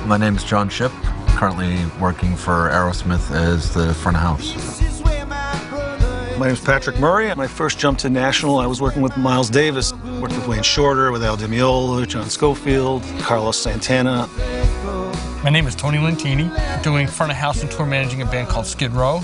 My name is John Shipp, currently working for Aerosmith as the front of house. My name is Patrick Murray. My first jump to national, I was working with Miles Davis. Worked with Wayne Shorter, with Al Di Meola, John Schofield, Carlos Santana. My name is Tony Lentini, doing front of house and tour managing a band called Skid Row.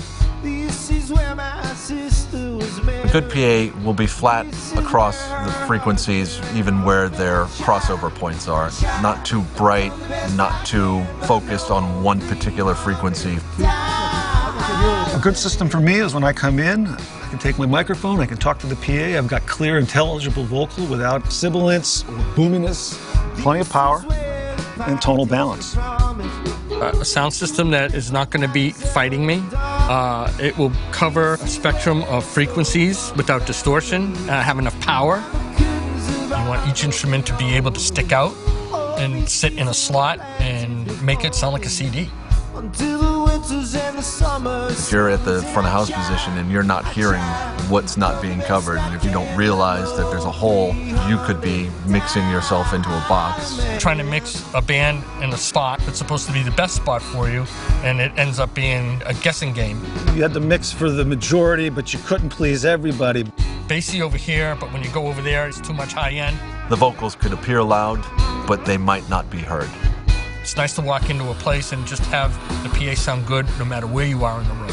A good PA will be flat across the frequencies, even where their crossover points are. Not too bright, not too focused on one particular frequency. A good system for me is when I come in, I can take my microphone, I can talk to the PA. I've got clear, intelligible vocal without sibilance or boominess, plenty of power, and tonal balance. A sound system that is not going to be fighting me. It will cover a spectrum of frequencies without distortion, have enough power. You want each instrument to be able to stick out and sit in a slot and make it sound like a CD. If you're at the front of house position and you're not hearing what's not being covered, and if you don't realize that there's a hole, you could be mixing yourself into a box. Trying to mix a band in a spot that's supposed to be the best spot for you, and it ends up being a guessing game. You had to mix for the majority, but you couldn't please everybody. Bassy over here, but when you go over there, it's too much high end. The vocals could appear loud, but they might not be heard. It's nice to walk into a place and just have the PA sound good no matter where you are in the room.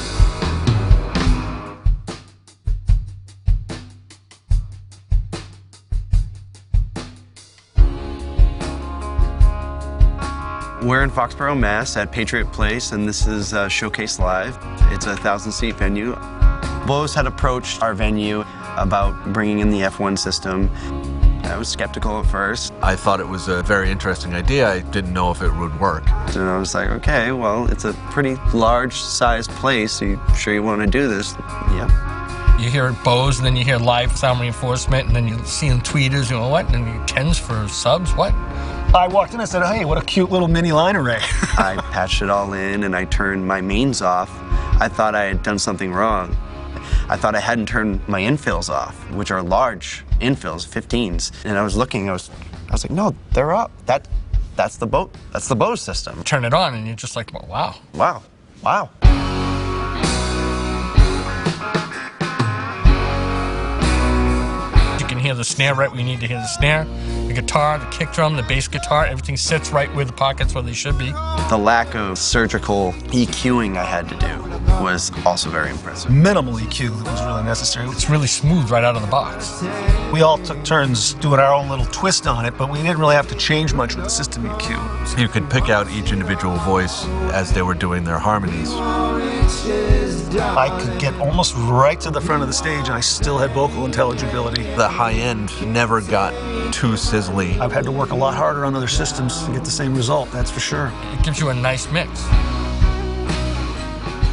We're in Foxborough, Mass. at Patriot Place, and this is Showcase Live. It's a 1,000-seat venue. Bose had approached our venue about bringing in the F1 system. I was skeptical at first. I thought it was a very interesting idea. I didn't know if it would work. And I was like, okay, well, it's a pretty large-sized place. Are you sure you want to do this? Yeah. You hear Bose, and then you hear live sound reinforcement, and then you see in tweeters, you know what, and you tens for subs, what? I walked in and said, hey, what a cute little mini line array. I patched it all in, and I turned my mains off. I thought I had done something wrong. I thought I hadn't turned my infills off, which are large infills, 15s. And I was looking, I was like, no, they're up. That's the Bose system. Turn it on, and you're just like, well, wow. Wow, wow. You can hear the snare right where you need to hear the snare. The guitar, the kick drum, the bass guitar, everything sits right where the pockets where they should be. The lack of surgical EQing I had to do was also very impressive. Minimal EQ was really necessary. It's really smooth right out of the box. We all took turns doing our own little twist on it, but we didn't really have to change much with the system EQ. You could pick out each individual voice as they were doing their harmonies. I could get almost right to the front of the stage and I still had vocal intelligibility. The high end never got too sizzly. I've had to work a lot harder on other systems to get the same result, that's for sure. It gives you a nice mix.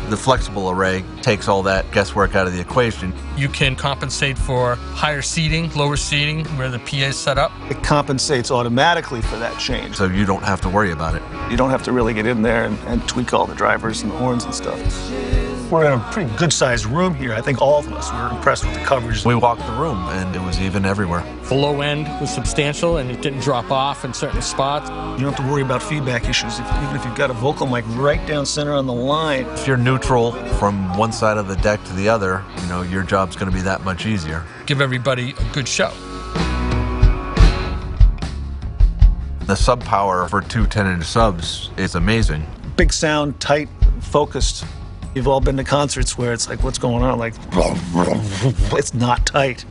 The flexible array takes all that guesswork out of the equation. You can compensate for higher seating, lower seating, where the PA is set up. It compensates automatically for that change. So you don't have to worry about it. You don't have to really get in there and tweak all the drivers and the horns and stuff. We're in a pretty good-sized room here. I think all of us were impressed with the coverage. We walked the room, and it was even everywhere. The low end was substantial, and it didn't drop off in certain spots. You don't have to worry about feedback issues, even if you've got a vocal mic right down center on the line. If you're neutral from one side of the deck to the other, you know, your job's going to be that much easier. Give everybody a good show. The sub power for two 10-inch subs is amazing. Big sound, tight, focused. You've all been to concerts where it's like, what's going on? Like, it's not tight.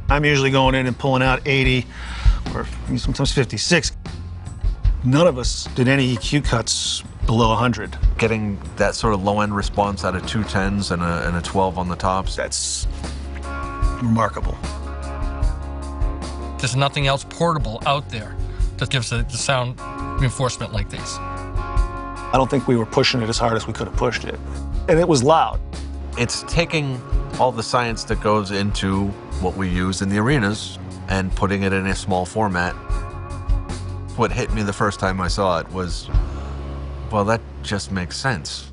I'm usually going in and pulling out 80 or sometimes 56. None of us did any EQ cuts below 100. Getting that sort of low-end response out of two 10s and a 12 on the tops, that's remarkable. There's nothing else portable out there that gives the sound reinforcement like these. I don't think we were pushing it as hard as we could have pushed it. And it was loud. It's taking all the science that goes into what we use in the arenas and putting it in a small format. What hit me the first time I saw it was, well, that just makes sense.